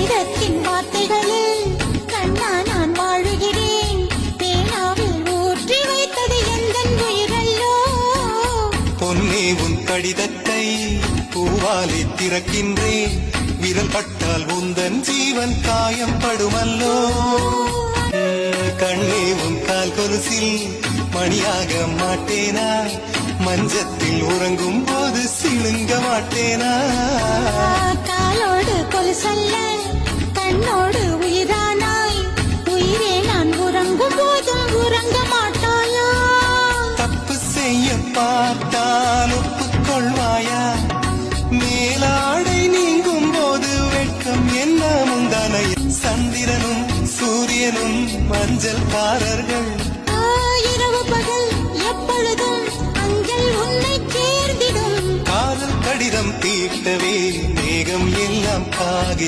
கடிதத்தின் வார்த்தைகளில் கண்ணா நான் வாழுகிறேன். பேனாவில் ஊற்றி வைத்தது எந்தன் உயிரல்லோ. பொன்னே உன் கடிதத்தை பூவாலை திறக்கின்றேன். விரல் பட்டால் உந்தன் ஜீவன் காயம் படுமல்லோ. கண்ணே உன் கால் கொலுசில் மணியாக மாட்டேனா? மஞ்சத்தில் உறங்கும் போது சிணுங்க மாட்டேனா? காலோடு கொலுசல்ல கண்ணோடு உயிரானாய். உயிரே நான் உறங்கும் போதும் உறங்க மாட்டாயா? தப்பு செய்ய பார்த்தால் ஒப்புக்கொள்வாயா? மேலாடை நீங்கும் போது வெட்கம் என்ன முந்தானை? சந்திரனும் சூரியனும் மஞ்சள்காரர்கள். இரவு பகல் எப்பொழுதும் அஞ்சல் உன்னை சேர்ந்திடும். காதல் கடிதம் தீட்டவே மேகம் எல்லாம் காகி